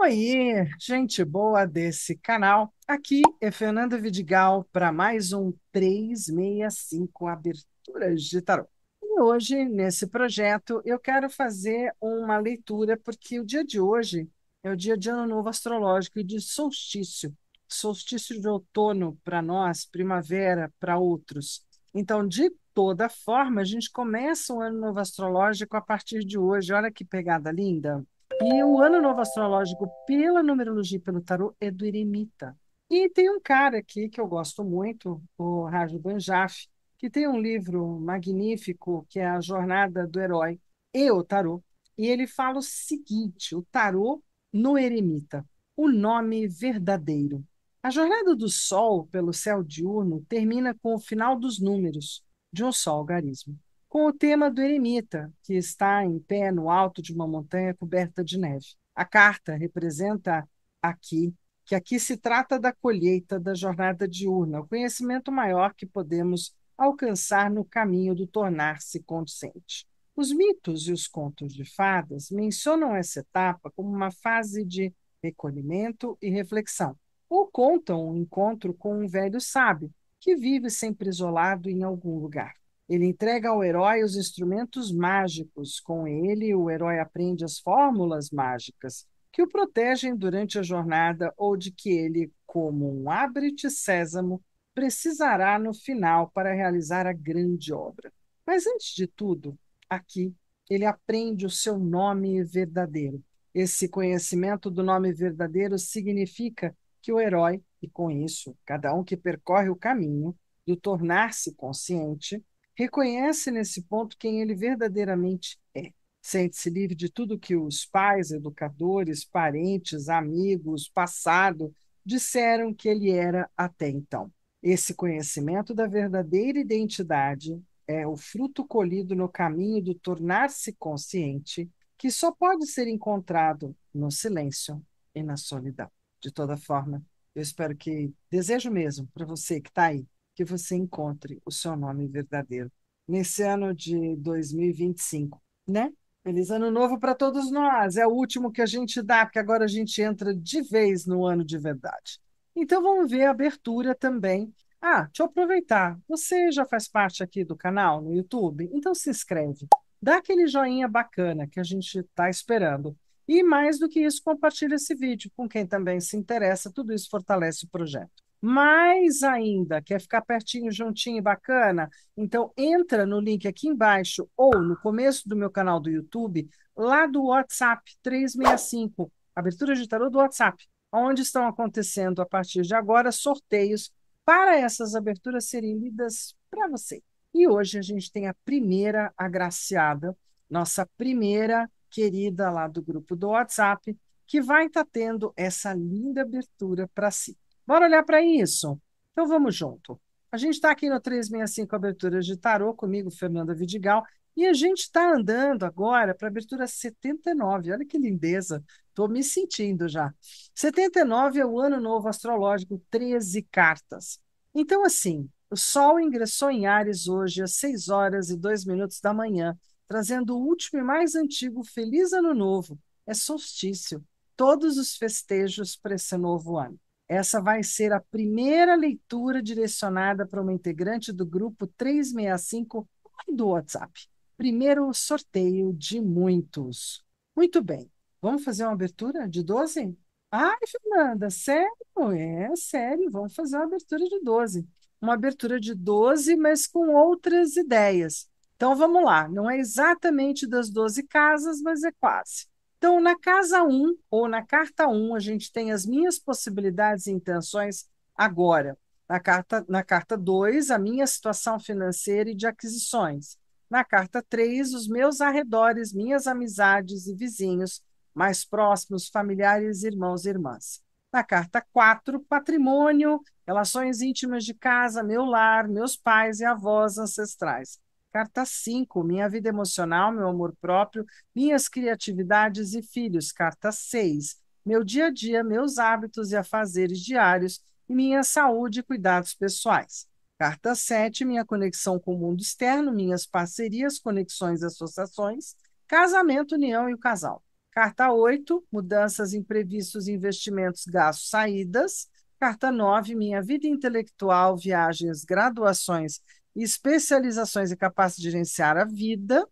Oi, gente boa desse canal. Aqui é Fernanda Vidigal para mais um 365 Aberturas de Tarot. E hoje, nesse projeto, eu quero fazer uma leitura, porque o dia de hoje é o dia de Ano Novo Astrológico e de solstício. Solstício de outono para nós, primavera para outros. Então, de toda forma, a gente começa o Ano Novo Astrológico a partir de hoje. Olha que pegada linda. E o ano novo astrológico, pela numerologia e pelo tarô, é do Eremita. E tem um cara aqui que eu gosto muito, o Raju Banjaf, que tem um livro magnífico que é A Jornada do Herói e o Tarô. E ele fala o seguinte: o tarô no Eremita, o nome verdadeiro. A jornada do Sol pelo céu diurno termina com o final dos números de um Sol algarismo, com o tema do eremita, que está em pé no alto de uma montanha coberta de neve. A carta representa aqui que aqui se trata da colheita da jornada diurna, o conhecimento maior que podemos alcançar no caminho do tornar-se consciente. Os mitos e os contos de fadas mencionam essa etapa como uma fase de recolhimento e reflexão, ou contam um encontro com um velho sábio que vive sempre isolado em algum lugar. Ele entrega ao herói os instrumentos mágicos. Com ele, o herói aprende as fórmulas mágicas que o protegem durante a jornada ou de que ele, como um abre-te sésamo, precisará no final para realizar a grande obra. Mas antes de tudo, aqui, ele aprende o seu nome verdadeiro. Esse conhecimento do nome verdadeiro significa que o herói, e com isso, cada um que percorre o caminho do tornar-se consciente, reconhece nesse ponto quem ele verdadeiramente é. Sente-se livre de tudo que os pais, educadores, parentes, amigos, passado disseram que ele era até então. Esse conhecimento da verdadeira identidade é o fruto colhido no caminho do tornar-se consciente, que só pode ser encontrado no silêncio e na solidão. De toda forma, eu espero que, desejo mesmo para você que está aí, que você encontre o seu nome verdadeiro nesse ano de 2025, né? Feliz ano novo para todos nós. É o último que a gente dá, porque agora a gente entra de vez no ano de verdade. Então vamos ver a abertura também. Ah, deixa eu aproveitar. Você já faz parte aqui do canal no YouTube? Então se inscreve. Dá aquele joinha bacana que a gente está esperando. E mais do que isso, compartilha esse vídeo com quem também se interessa. Tudo isso fortalece o projeto. Mais ainda, quer ficar pertinho, juntinho e bacana? Então entra no link aqui embaixo ou no começo do meu canal do YouTube, lá do WhatsApp 365, abertura de tarô do WhatsApp, onde estão acontecendo a partir de agora sorteios para essas aberturas serem lidas para você. E hoje a gente tem a primeira agraciada, nossa primeira querida lá do grupo do WhatsApp, que vai estar tendo essa linda abertura para si. Bora olhar para isso? Então vamos junto. A gente está aqui no 365 Aberturas de Tarô, comigo, Fernanda Vidigal, e a gente está andando agora para a abertura 79. Olha que lindeza, estou me sentindo já. 79 é o ano novo astrológico, 13 cartas. Então, assim, o Sol ingressou em Áries hoje às 6 horas e 2 minutos da manhã, trazendo o último e mais antigo Feliz Ano Novo. É solstício, todos os festejos para esse novo ano. Essa vai ser a primeira leitura direcionada para uma integrante do grupo 365 do WhatsApp. Primeiro sorteio de muitos. Muito bem. Vamos fazer uma abertura de 12? Ai, Fernanda, sério? É sério. Vamos fazer uma abertura de 12. Uma abertura de 12, mas com outras ideias. Então vamos lá. Não é exatamente das 12 casas, mas é quase. Então, na casa um ou na carta um a gente tem as minhas possibilidades e intenções agora. Na carta 2 a minha situação financeira e de aquisições. Na carta 3 os meus arredores, minhas amizades e vizinhos mais próximos, familiares, irmãos e irmãs. Na carta 4 patrimônio, relações íntimas de casa, meu lar, meus pais e avós ancestrais. Carta 5 minha vida emocional, meu amor próprio, minhas criatividades e filhos. Carta 6 meu dia a dia, meus hábitos e afazeres diários e minha saúde e cuidados pessoais. Carta 7 minha conexão com o mundo externo, minhas parcerias, conexões e associações, casamento, união e o casal. Carta 8, mudanças, imprevistos, investimentos, gastos, saídas. Carta 9, minha vida intelectual, viagens, graduações, especializações e capacidade de gerenciar a vida.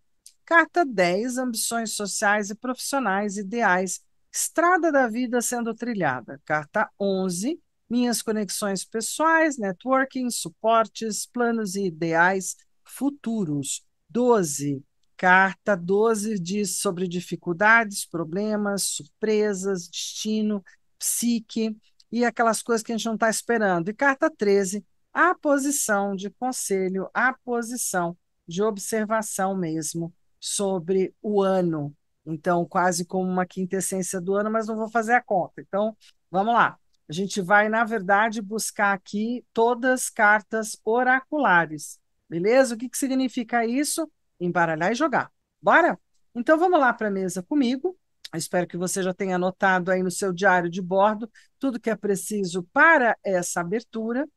Carta 10, ambições sociais e profissionais, ideais, estrada da vida sendo trilhada. Carta 11, minhas conexões pessoais, networking, suportes, planos e ideais futuros. 12, carta 12 diz sobre dificuldades, problemas, surpresas, destino, psique e aquelas coisas que a gente não está esperando. E carta 13, a posição de conselho, a posição de observação mesmo sobre o ano. Então, quase como uma quintessência do ano, mas não vou fazer a conta. Então, vamos lá. A gente vai, na verdade, buscar aqui todas as cartas oraculares. Beleza? O que significa isso? Embaralhar e jogar. Bora? Então, vamos lá para a mesa comigo. Eu espero que você já tenha anotado aí no seu diário de bordo tudo que é preciso para essa abertura.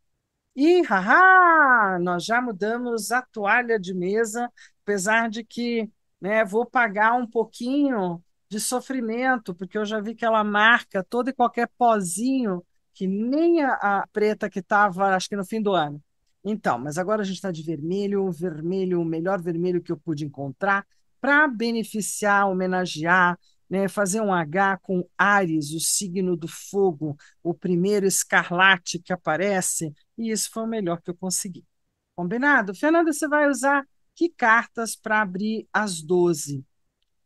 E, haha, nós já mudamos a toalha de mesa, apesar de que, né, vou pagar um pouquinho de sofrimento, porque eu já vi que ela marca todo e qualquer pozinho, que nem a preta que estava, acho que no fim do ano. Então, mas agora a gente está de vermelho, vermelho, o melhor vermelho que eu pude encontrar, para beneficiar, homenagear, né, fazer um H com Áries, o signo do fogo, o primeiro escarlate que aparece, e isso foi o melhor que eu consegui. Combinado? Fernanda, você vai usar que cartas para abrir as 12?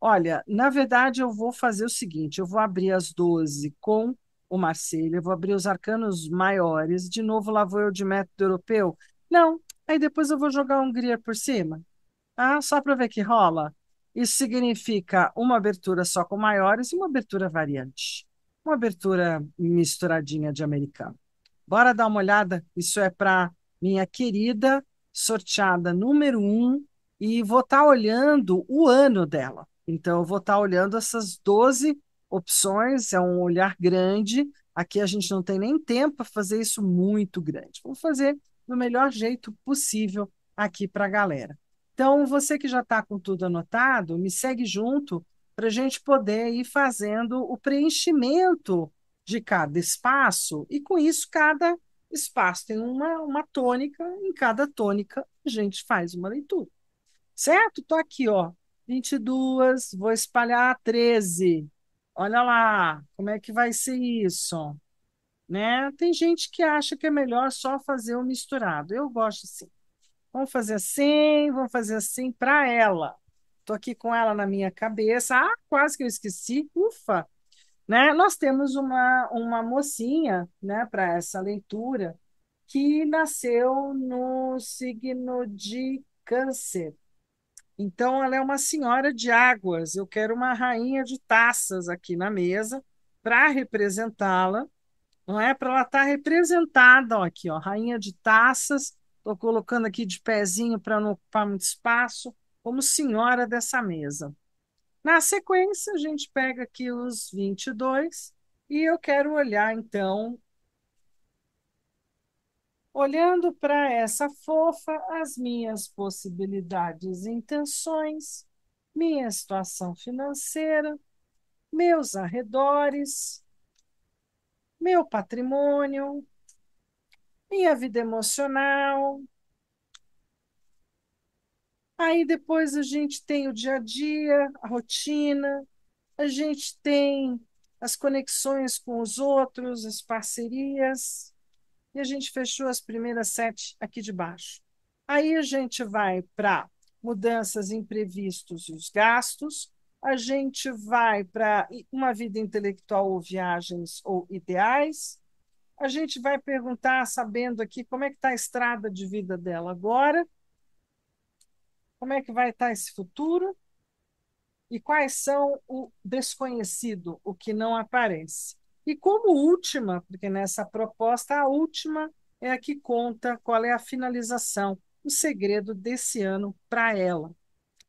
Olha, na verdade, eu vou fazer o seguinte: eu vou abrir as 12 com o Marcelo, eu vou abrir os arcanos maiores. De novo, lá vou eu de método europeu? Não, aí depois eu vou jogar a Hungria por cima. Ah, só para ver que rola. Isso significa uma abertura só com maiores e uma abertura variante. Uma abertura misturadinha de americano. Bora dar uma olhada? Isso é para minha querida sorteada número 1 e vou estar olhando o ano dela. Então, eu vou estar olhando essas 12 opções, é um olhar grande. Aqui a gente não tem nem tempo para fazer isso muito grande. Vamos fazer do melhor jeito possível aqui para a galera. Então, você que já está com tudo anotado, me segue junto para a gente poder ir fazendo o preenchimento de cada espaço, e com isso, cada espaço tem uma tônica, em cada tônica a gente faz uma leitura. Certo? Estou aqui, ó, 22, vou espalhar 13. Olha lá, como é que vai ser isso? Né? Tem gente que acha que é melhor só fazer o misturado. Eu gosto assim. Vamos fazer assim para ela. Estou aqui com ela na minha cabeça. Ah, quase que eu esqueci. Ufa! Né? Nós temos uma mocinha, né, para essa leitura que nasceu no signo de Câncer. Então, ela é uma senhora de águas. Eu quero uma rainha de taças aqui na mesa para representá-la, não é? Para ela estar representada, ó, aqui, ó, rainha de taças. Estou colocando aqui de pezinho para não ocupar muito espaço, como senhora dessa mesa. Na sequência, a gente pega aqui os 22 e eu quero olhar, então, olhando para essa fofa, as minhas possibilidades e intenções, minha situação financeira, meus arredores, meu patrimônio, minha vida emocional. Aí depois a gente tem o dia a dia, a rotina, a gente tem as conexões com os outros, as parcerias, e a gente fechou as primeiras 7 aqui de baixo. Aí a gente vai para mudanças, imprevistos e os gastos, a gente vai para uma vida intelectual ou viagens ou ideais, a gente vai perguntar, sabendo aqui como é que está a estrada de vida dela agora, como é que vai estar esse futuro, e quais são o desconhecido, o que não aparece. E como última, porque nessa proposta a última é a que conta qual é a finalização, o segredo desse ano para ela.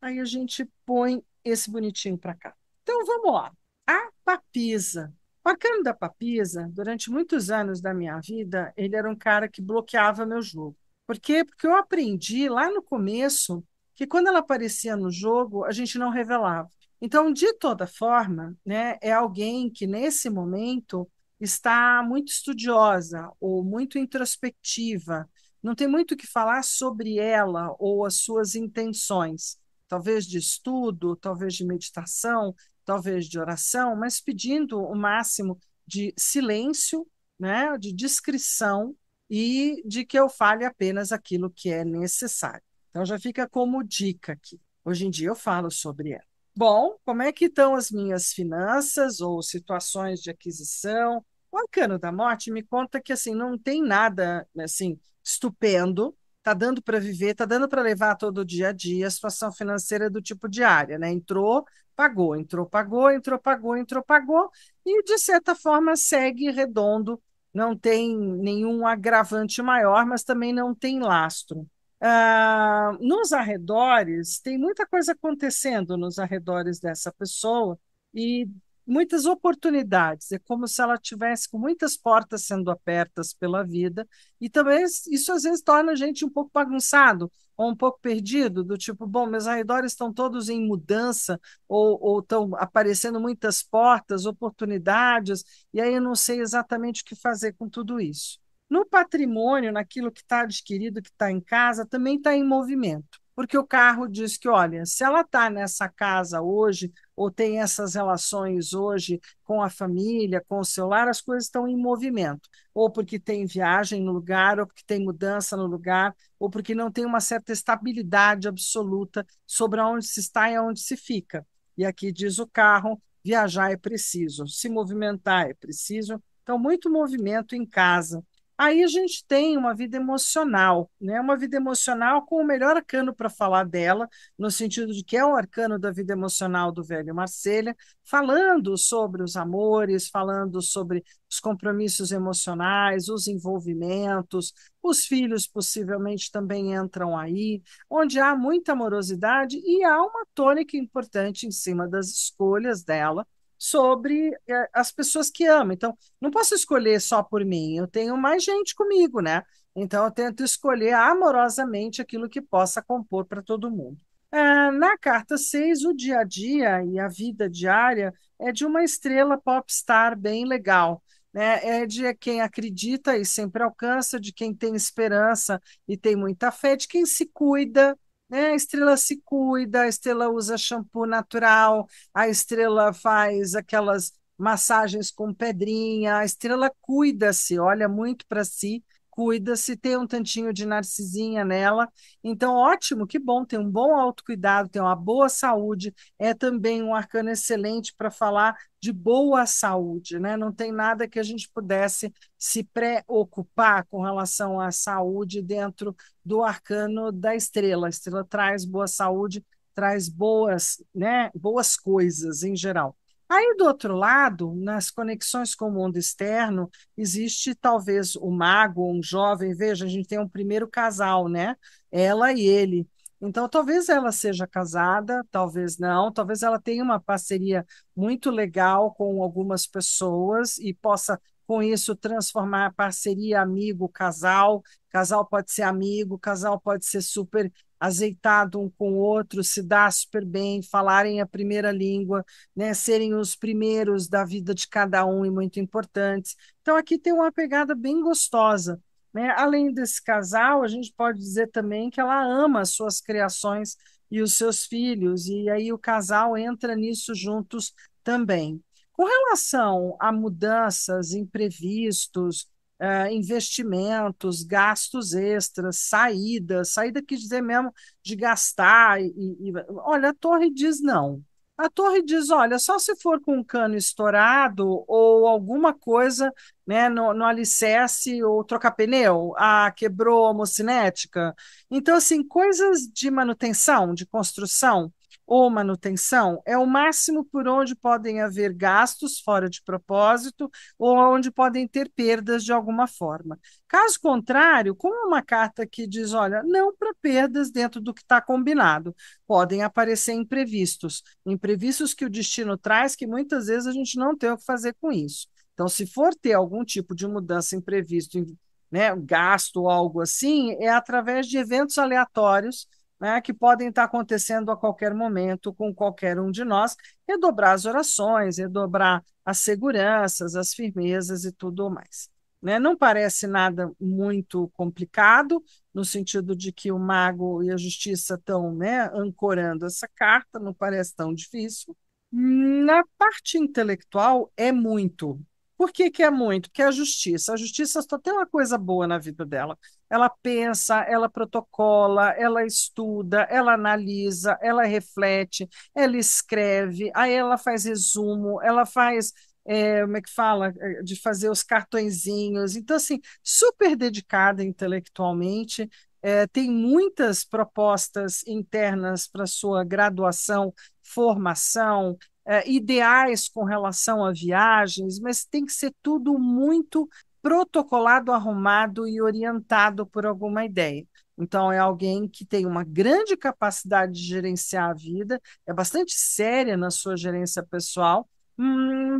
Aí a gente põe esse bonitinho para cá. Então vamos lá. A papisa. O arcano da papisa, durante muitos anos da minha vida, ele era um cara que bloqueava meu jogo. Por quê? Porque eu aprendi lá no começo que quando ela aparecia no jogo, a gente não revelava. Então, de toda forma, né, é alguém que nesse momento está muito estudiosa ou muito introspectiva, não tem muito o que falar sobre ela ou as suas intenções, talvez de estudo, talvez de meditação, talvez de oração, mas pedindo o máximo de silêncio, né, de discrição e de que eu fale apenas aquilo que é necessário. Então já fica como dica aqui. Hoje em dia eu falo sobre ela. Bom, como é que estão as minhas finanças ou situações de aquisição? O arcano da morte me conta que assim não tem nada assim estupendo, tá dando para viver, tá dando para levar todo o dia a dia, a situação financeira é do tipo diária, né? Entrou, pagou, entrou, pagou, entrou, pagou, e de certa forma segue redondo, não tem nenhum agravante maior, mas também não tem lastro. Nos arredores, tem muita coisa acontecendo nos arredores dessa pessoa e muitas oportunidades. É como se ela tivesse com muitas portas sendo abertas pela vida, e também isso às vezes torna a gente um pouco bagunçado ou um pouco perdido, do tipo, bom, meus arredores estão todos em mudança ou estão aparecendo muitas portas, oportunidades, e aí eu não sei exatamente o que fazer com tudo isso. No patrimônio, naquilo que está adquirido, que está em casa, também está em movimento. Porque o carro diz que, olha, se ela está nessa casa hoje, ou tem essas relações hoje com a família, com o celular, as coisas estão em movimento. Ou porque tem viagem no lugar, ou porque tem mudança no lugar, ou porque não tem uma certa estabilidade absoluta sobre onde se está e aonde se fica. E aqui diz o carro: viajar é preciso, se movimentar é preciso. Então, muito movimento em casa. Aí a gente tem uma vida emocional, né? Uma vida emocional com o melhor arcano para falar dela, no sentido de que é o arcano da vida emocional do velho Marselha, falando sobre os amores, falando sobre os compromissos emocionais, os envolvimentos, os filhos possivelmente também entram aí, onde há muita amorosidade e há uma tônica importante em cima das escolhas dela sobre as pessoas que ama. Então, não posso escolher só por mim, eu tenho mais gente comigo, né? Então, eu tento escolher amorosamente aquilo que possa compor para todo mundo. Na carta 6, o dia a dia e a vida diária é de uma estrela popstar bem legal. Né? É de quem acredita e sempre alcança, de quem tem esperança e tem muita fé, de quem se cuida. Né? A estrela se cuida, a estrela usa shampoo natural, a estrela faz aquelas massagens com pedrinha, a estrela cuida-se, olha muito para si, cuida-se, tem um tantinho de narcisinha nela. Então, ótimo, que bom, tem um bom autocuidado, tem uma boa saúde, é também um arcano excelente para falar de boa saúde, né? Não tem nada que a gente pudesse se preocupar com relação à saúde dentro do arcano da estrela. A estrela traz boa saúde, traz boas, né, boas coisas em geral. Aí, do outro lado, nas conexões com o mundo externo, existe talvez o mago, um jovem. Veja, a gente tem um primeiro casal, né? Ela e ele. Então, talvez ela seja casada, talvez não, talvez ela tenha uma parceria muito legal com algumas pessoas e possa, com isso, transformar a parceria amigo, casal. Casal pode ser amigo, casal pode ser super azeitado um com o outro, se dar super bem, falarem a primeira língua, né, serem os primeiros da vida de cada um e muito importantes. Então, aqui tem uma pegada bem gostosa. Né? Além desse casal, a gente pode dizer também que ela ama as suas criações e os seus filhos, e aí o casal entra nisso juntos também. Com relação a mudanças, imprevistos, investimentos, gastos extras, saída quer dizer mesmo de gastar, olha, a torre diz não. A torre diz, olha, só se for com um cano estourado ou alguma coisa, né, no alicerce, ou trocar pneu, quebrou a mocinética. Então, assim, coisas de manutenção, de construção ou manutenção, é o máximo por onde podem haver gastos fora de propósito ou onde podem ter perdas de alguma forma. Caso contrário, como é uma carta que diz, olha, não para perdas dentro do que está combinado, podem aparecer imprevistos, imprevistos que o destino traz, que muitas vezes a gente não tem o que fazer com isso. Então, se for ter algum tipo de mudança imprevisto, né, gasto ou algo assim, é através de eventos aleatórios né, que podem estar acontecendo a qualquer momento com qualquer um de nós, redobrar as orações, redobrar as seguranças, as firmezas e tudo mais. Né? Não parece nada muito complicado, no sentido de que o mago e a justiça estão, né, ancorando essa carta, não parece tão difícil. Na parte intelectual, é muito. Por que que é muito? Porque a justiça só tem uma coisa boa na vida dela. Ela pensa, ela protocola, ela estuda, ela analisa, ela reflete, ela escreve, aí ela faz resumo, ela faz, como é que fala? De fazer os cartõezinhos. Então, assim, super dedicada intelectualmente, tem muitas propostas internas para sua graduação, formação, ideais com relação a viagens, mas tem que ser tudo muito protocolado, arrumado e orientado por alguma ideia. Então, é alguém que tem uma grande capacidade de gerenciar a vida, é bastante séria na sua gerência pessoal.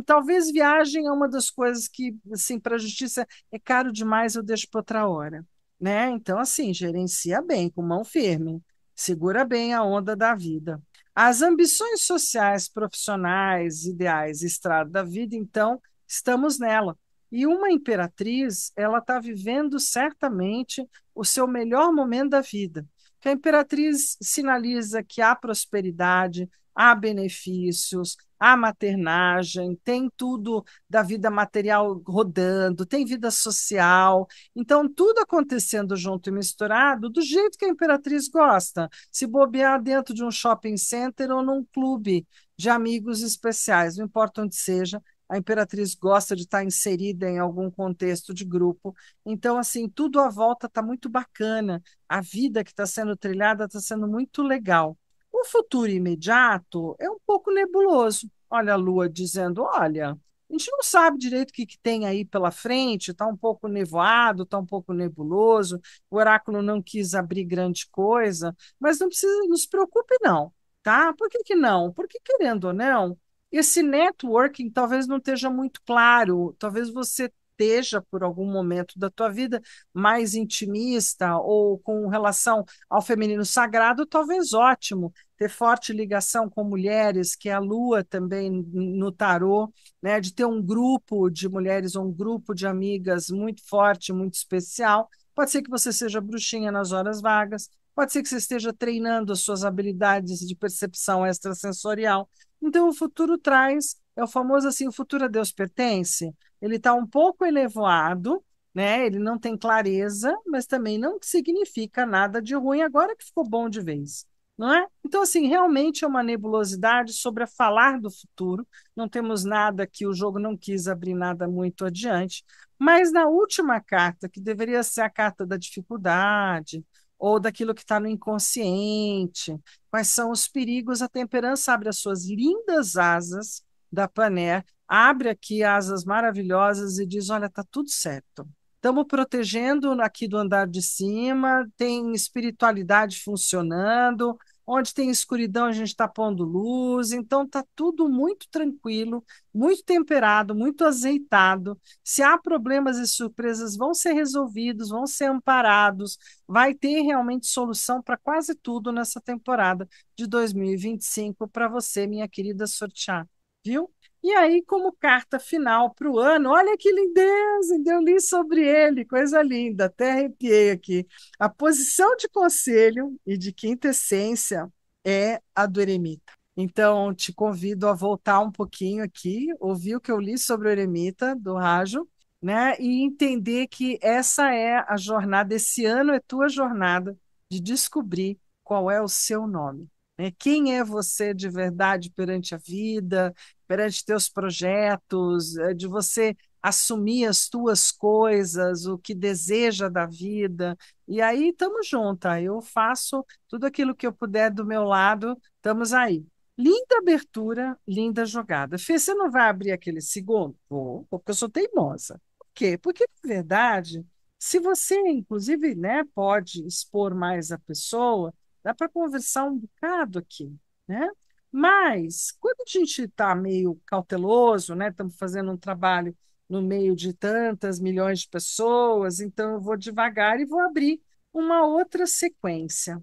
Talvez viagem é uma das coisas que, assim, para a justiça é caro demais, eu deixo para outra hora, né? Então, assim, gerencia bem, com mão firme, segura bem a onda da vida. As ambições sociais, profissionais, ideais, estrada da vida, então, estamos nela. E uma imperatriz, ela está vivendo certamente o seu melhor momento da vida. Que a imperatriz sinaliza que há prosperidade, há benefícios, há maternagem, tem tudo da vida material rodando, tem vida social. Então, tudo acontecendo junto e misturado do jeito que a imperatriz gosta. Se bobear dentro de um shopping center ou num clube de amigos especiais, não importa onde seja, a imperatriz gosta de estar inserida em algum contexto de grupo. Então, assim, tudo à volta está muito bacana. A vida que está sendo trilhada está sendo muito legal. O futuro imediato é um pouco nebuloso. Olha a Lua dizendo: olha, a gente não sabe direito o que, que tem aí pela frente, está um pouco nevoado, está um pouco nebuloso. O oráculo não quis abrir grande coisa, mas não precisa, não se preocupe, não. Tá? Por que, que não? Porque, querendo ou não, esse networking talvez não esteja muito claro, talvez você esteja, por algum momento da tua vida, mais intimista ou com relação ao feminino sagrado, talvez ótimo. Ter forte ligação com mulheres, que é a lua também no tarô, né? De ter um grupo de mulheres ou um grupo de amigas muito forte, muito especial. Pode ser que você seja bruxinha nas horas vagas, pode ser que você esteja treinando as suas habilidades de percepção extrasensorial. Então, o futuro traz, é o famoso assim, o futuro a Deus pertence. Ele está um pouco elevado, né? Ele não tem clareza, mas também não significa nada de ruim agora que ficou bom de vez, não é? Então, assim, realmente é uma nebulosidade sobre a falar do futuro. Não temos nada que o jogo não quis abrir nada muito adiante, mas na última carta, que deveria ser a carta da dificuldade ou daquilo que está no inconsciente, quais são os perigos, a temperança abre as suas lindas asas da Paner, abre aqui asas maravilhosas e diz: olha, está tudo certo. Estamos protegendo aqui do andar de cima, tem espiritualidade funcionando, onde tem escuridão a gente está pondo luz, então está tudo muito tranquilo, muito temperado, muito azeitado. Se há problemas e surpresas, vão ser resolvidos, vão ser amparados, vai ter realmente solução para quase tudo nessa temporada de 2025 para você, minha querida sortear, viu? E aí, como carta final para o ano, olha que lindeza, eu li sobre ele, coisa linda, até arrepiei aqui. A posição de conselho e de quinta essência é a do eremita. Então, te convido a voltar um pouquinho aqui, ouvir o que eu li sobre o eremita, do Rajo, né, e entender que essa é a jornada, esse ano é tua jornada de descobrir qual é o seu nome, né? Quem é você de verdade perante a vida, perante teus projetos, de você assumir as tuas coisas, o que deseja da vida. E aí estamos juntas. Eu faço tudo aquilo que eu puder do meu lado, estamos aí. Linda abertura, linda jogada. Fê, você não vai abrir aquele segundo? Vou, porque eu sou teimosa. Por quê? Porque, na verdade, se você, inclusive, né, pode expor mais a pessoa, dá para conversar um bocado aqui, né? Mas, quando a gente está meio cauteloso, né, estamos fazendo um trabalho no meio de tantas milhões de pessoas, então eu vou devagar e vou abrir uma outra sequência.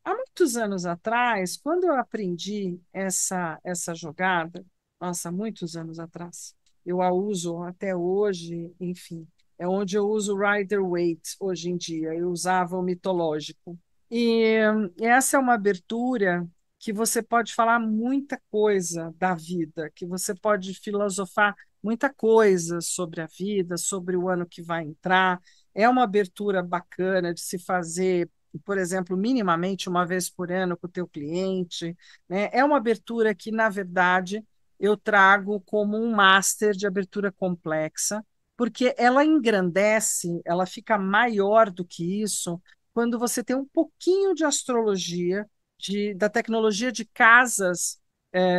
Há muitos anos atrás, quando eu aprendi essa jogada, nossa, muitos anos atrás, eu a uso até hoje, enfim, é onde eu uso o Rider-Waite hoje em dia, eu usava o mitológico. E essa é uma abertura que você pode falar muita coisa da vida, que você pode filosofar muita coisa sobre a vida, sobre o ano que vai entrar. É uma abertura bacana de se fazer, por exemplo, minimamente uma vez por ano com o teu cliente, né? É uma abertura que, na verdade, eu trago como um master de abertura complexa, porque ela engrandece, ela fica maior do que isso quando você tem um pouquinho de astrologia, da tecnologia de casas,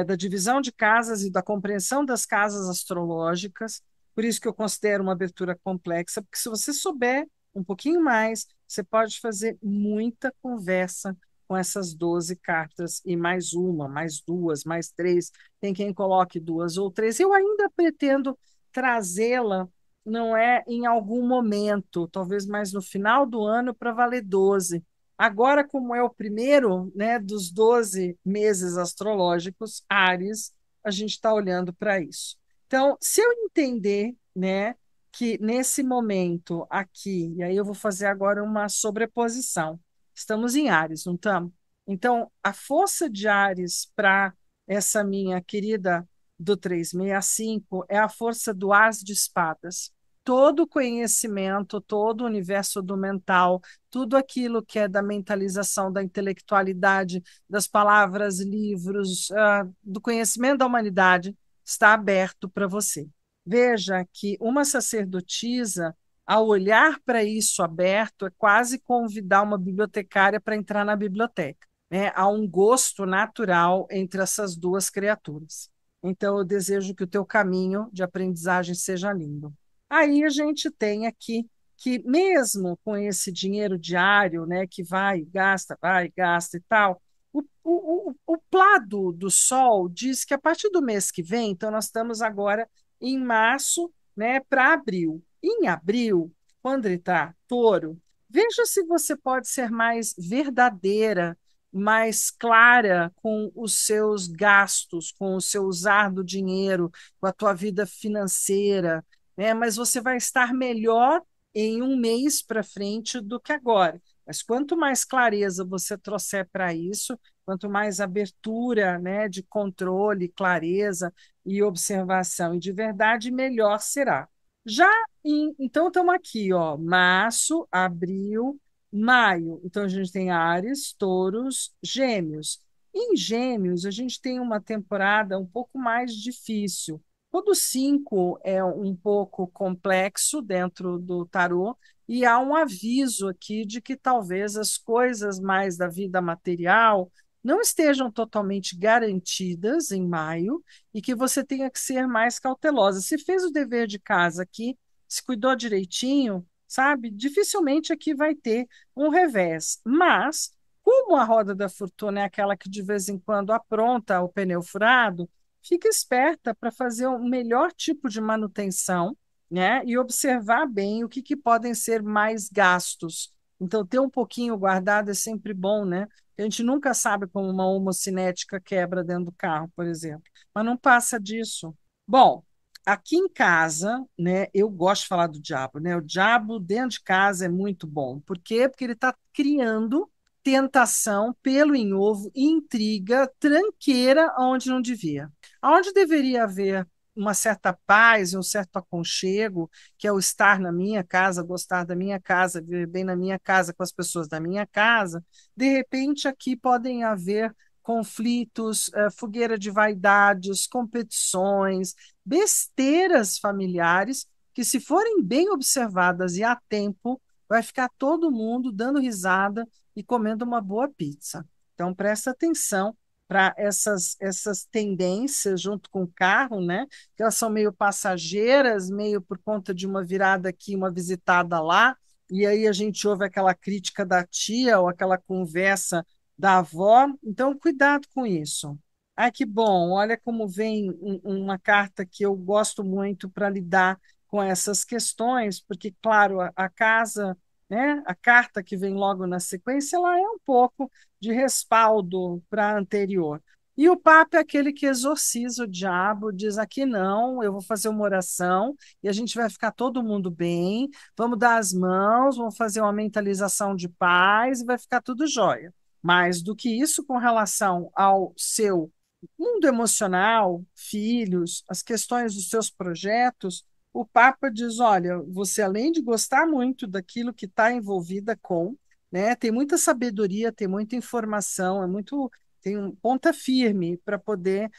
da divisão de casas e da compreensão das casas astrológicas. Por isso que eu considero uma abertura complexa, porque se você souber um pouquinho mais, você pode fazer muita conversa com essas 12 cartas e mais uma, mais duas, mais três. Tem quem coloque duas ou três. Eu ainda pretendo trazê-la, não é em algum momento, talvez mais no final do ano, para valer 12. Agora, como é o primeiro, né, dos 12 meses astrológicos, Áries, a gente está olhando para isso. Então, se eu entender, né, que nesse momento aqui, e aí eu vou fazer agora uma sobreposição. Estamos em Áries, não estamos? Então, a força de Áries para essa minha querida do 365 é a força do As de Espadas. Todo o conhecimento, todo o universo do mental, tudo aquilo que é da mentalização, da intelectualidade, das palavras, livros, do conhecimento da humanidade, está aberto para você. Veja que uma sacerdotisa, ao olhar para isso aberto, é quase convidar uma bibliotecária para entrar na biblioteca. Né? Há um gosto natural entre essas duas criaturas. Então, eu desejo que o teu caminho de aprendizagem seja lindo. Aí a gente tem aqui que, mesmo com esse dinheiro diário, né, que vai, gasta e tal, o Plá do Sol diz que a partir do mês que vem, então nós estamos agora em março, né, para abril. Em abril, quando ele está touro, veja se você pode ser mais verdadeira, mais clara com os seus gastos, com o seu usar do dinheiro, com a tua vida financeira, né? Mas você vai estar melhor em um mês para frente do que agora. Mas quanto mais clareza você trouxer para isso, quanto mais abertura, né, de controle, clareza e observação e de verdade, melhor será. Já então estamos aqui, ó, março, abril, maio. Então a gente tem Áries, Touros, Gêmeos. Em Gêmeos, a gente tem uma temporada um pouco mais difícil. Todo 5 é um pouco complexo dentro do tarô, e há um aviso aqui de que talvez as coisas mais da vida material não estejam totalmente garantidas em maio e que você tenha que ser mais cautelosa. Se fez o dever de casa aqui, se cuidou direitinho, sabe? Dificilmente aqui vai ter um revés. Mas, como a roda da fortuna é aquela que de vez em quando apronta o pneu furado, fica esperta para fazer o melhor tipo de manutenção, né? E observar bem o que podem ser mais gastos. Então, ter um pouquinho guardado é sempre bom, né? A gente nunca sabe como uma homocinética quebra dentro do carro, por exemplo. Mas não passa disso. Bom, aqui em casa, né, eu gosto de falar do diabo, né? O diabo dentro de casa é muito bom. Por quê? Porque ele está criando tentação, pelo em ovo, intriga, tranqueira onde não devia. Onde deveria haver uma certa paz e um certo aconchego, que é o estar na minha casa, gostar da minha casa, viver bem na minha casa com as pessoas da minha casa, de repente aqui podem haver conflitos, fogueira de vaidades, competições, besteiras familiares que, se forem bem observadas e a tempo, vai ficar todo mundo dando risada e comendo uma boa pizza. Então, presta atenção para essas tendências junto com o carro, né? Que elas são meio passageiras, meio por conta de uma virada aqui, uma visitada lá, e aí a gente ouve aquela crítica da tia ou aquela conversa da avó. Então, cuidado com isso. Ah, que bom! Olha como vem uma carta que eu gosto muito para lidar com essas questões, porque, claro, a casa né? A carta que vem logo na sequência, ela é um pouco de respaldo para a anterior. E o Papa é aquele que exorciza o diabo, diz aqui não, eu vou fazer uma oração e a gente vai ficar todo mundo bem, vamos dar as mãos, vamos fazer uma mentalização de paz e vai ficar tudo jóia. Mais do que isso, com relação ao seu mundo emocional, filhos, as questões dos seus projetos, o Papa diz: olha, você além de gostar muito daquilo que está envolvida com, né, tem muita sabedoria, tem muita informação, tem um ponta firme para poder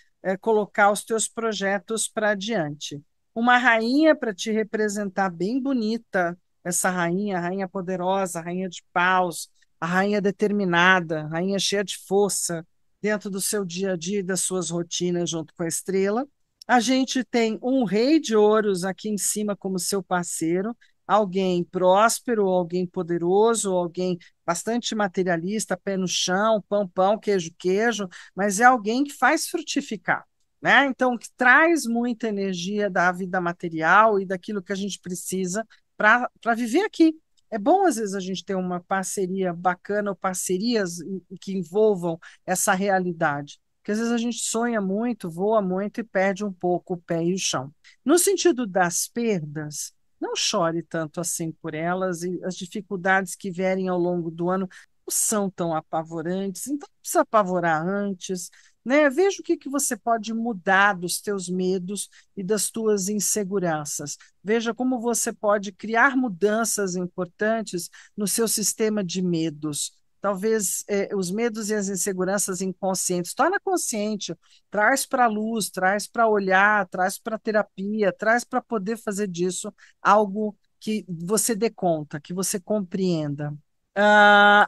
colocar os teus projetos para adiante. Uma rainha para te representar bem bonita, essa rainha, a rainha poderosa, a rainha de paus, a rainha determinada, a rainha cheia de força dentro do seu dia a dia e das suas rotinas junto com a estrela. A gente tem um rei de ouros aqui em cima como seu parceiro, alguém próspero, alguém poderoso, alguém bastante materialista, pé no chão, pão, pão, queijo, queijo, mas é alguém que faz frutificar, né? Então, que traz muita energia da vida material e daquilo que a gente precisa para viver aqui. É bom, às vezes, a gente ter uma parceria bacana ou parcerias que envolvam essa realidade. Porque às vezes a gente sonha muito, voa muito e perde um pouco o pé e o chão. No sentido das perdas, não chore tanto assim por elas e as dificuldades que vierem ao longo do ano não são tão apavorantes, então não precisa apavorar antes, né? Veja o que você pode mudar dos teus medos e das tuas inseguranças. Veja como você pode criar mudanças importantes no seu sistema de medos. Talvez os medos e as inseguranças inconscientes. Torna consciente, traz para a luz, traz para olhar, traz para a terapia, traz para poder fazer disso algo que você dê conta, que você compreenda.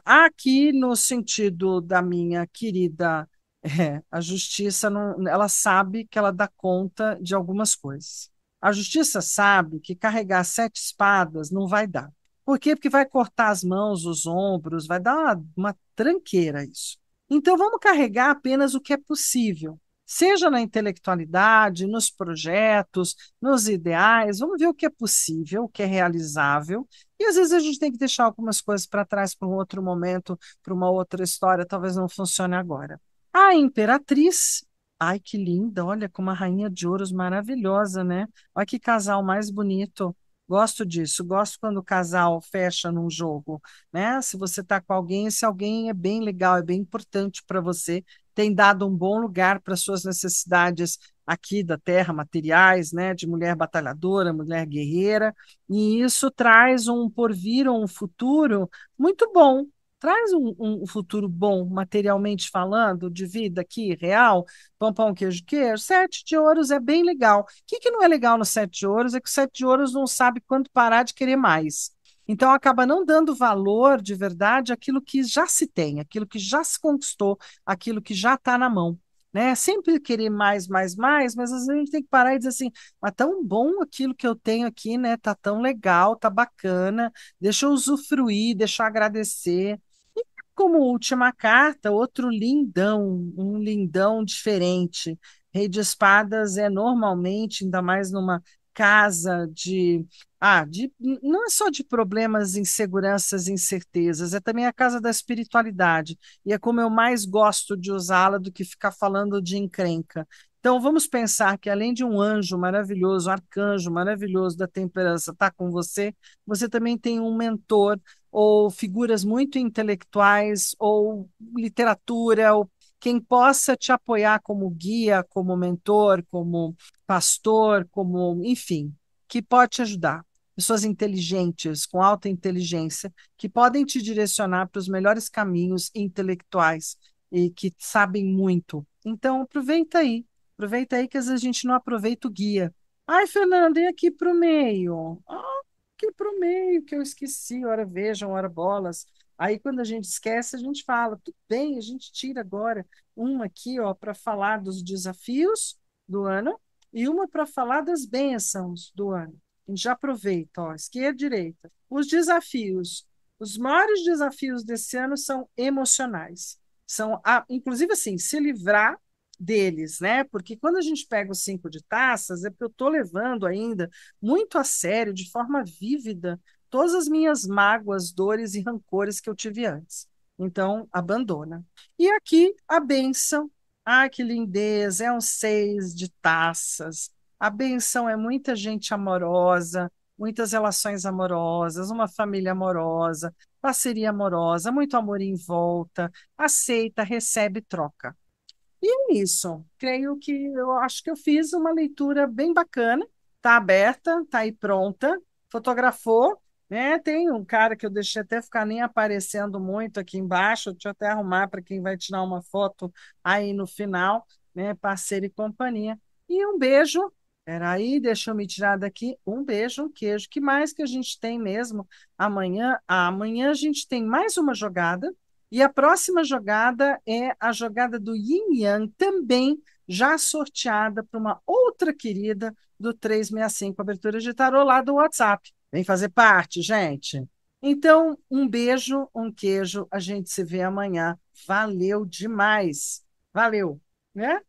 Aqui, no sentido da minha querida, a justiça, não, ela sabe que ela dá conta de algumas coisas. A justiça sabe que carregar 7 espadas não vai dar. Por quê? Porque vai cortar as mãos, os ombros, vai dar uma tranqueira isso. Então, vamos carregar apenas o que é possível, seja na intelectualidade, nos projetos, nos ideais, vamos ver o que é possível, o que é realizável, e às vezes a gente tem que deixar algumas coisas para trás para um outro momento, para uma outra história, talvez não funcione agora. A imperatriz, ai que linda, olha, com uma rainha de ouros maravilhosa, né? Olha que casal mais bonito. Gosto disso, gosto quando o casal fecha num jogo, né? Se você está com alguém, esse alguém é bem legal, é bem importante para você, tem dado um bom lugar para suas necessidades aqui da terra, materiais, né? De mulher batalhadora, mulher guerreira, e isso traz um porvir, um futuro muito bom. Traz um futuro bom, materialmente falando, de vida aqui, real, pão, pão, queijo, queijo. 7 de ouros é bem legal. O que não é legal no 7 de ouros é que o 7 de ouros não sabe quando parar de querer mais. Então, acaba não dando valor de verdade àquilo que já se tem, aquilo que já se conquistou, aquilo que já está na mão. Né? Sempre querer mais, mais, mais, mas às vezes a gente tem que parar e dizer assim, mas tão bom aquilo que eu tenho aqui, né? Tá tão legal, tá bacana, deixa eu usufruir, deixa eu agradecer. Como última carta, outro lindão, um lindão diferente. Rei de Espadas é normalmente, ainda mais numa casa não é só de problemas, inseguranças, incertezas, é também a casa da espiritualidade. E é como eu mais gosto de usá-la do que ficar falando de encrenca. Então, vamos pensar que além de um anjo maravilhoso, um arcanjo maravilhoso da temperança estar com você, você também tem um mentor ou figuras muito intelectuais, ou literatura, ou quem possa te apoiar como guia, como mentor, como pastor, como, enfim, que pode te ajudar. Pessoas inteligentes, com alta inteligência, que podem te direcionar para os melhores caminhos intelectuais e que sabem muito. Então, aproveita aí que às vezes a gente não aproveita o guia. Ai, Fernanda, e aqui para o meio? Aqui para o meio, que eu esqueci, ora vejam, ora bolas. Aí, quando a gente esquece, a gente fala, tudo bem, a gente tira agora uma aqui, ó, para falar dos desafios do ano e uma para falar das bênçãos do ano. A gente já aproveita, ó, esquerda e direita. Os desafios. Os maiores desafios desse ano são emocionais. São, inclusive, assim, se livrar deles, né? Porque quando a gente pega os 5 de taças, é porque eu estou levando ainda muito a sério, de forma vívida, todas as minhas mágoas, dores e rancores que eu tive antes. Então, abandona. E aqui a bênção. Ah, que lindeza! É um 6 de taças. A bênção é muita gente amorosa, muitas relações amorosas, uma família amorosa, parceria amorosa, muito amor em volta, aceita, recebe, troca. E é isso. Creio que eu acho que eu fiz uma leitura bem bacana. Está aberta, está aí pronta. Fotografou, né? Tem um cara que eu deixei até ficar nem aparecendo muito aqui embaixo. Deixa eu até arrumar para quem vai tirar uma foto aí no final, né? Parceiro e companhia. E um beijo. Peraí, deixa eu me tirar daqui. Um beijo, um queijo. Que mais que a gente tem mesmo amanhã? Amanhã a gente tem mais uma jogada. E a próxima jogada é a jogada do Yin Yang, também já sorteada para uma outra querida do 365, abertura de tarô lá do WhatsApp. Vem fazer parte, gente. Então, um beijo, um queijo. A gente se vê amanhã. Valeu demais. Valeu, né?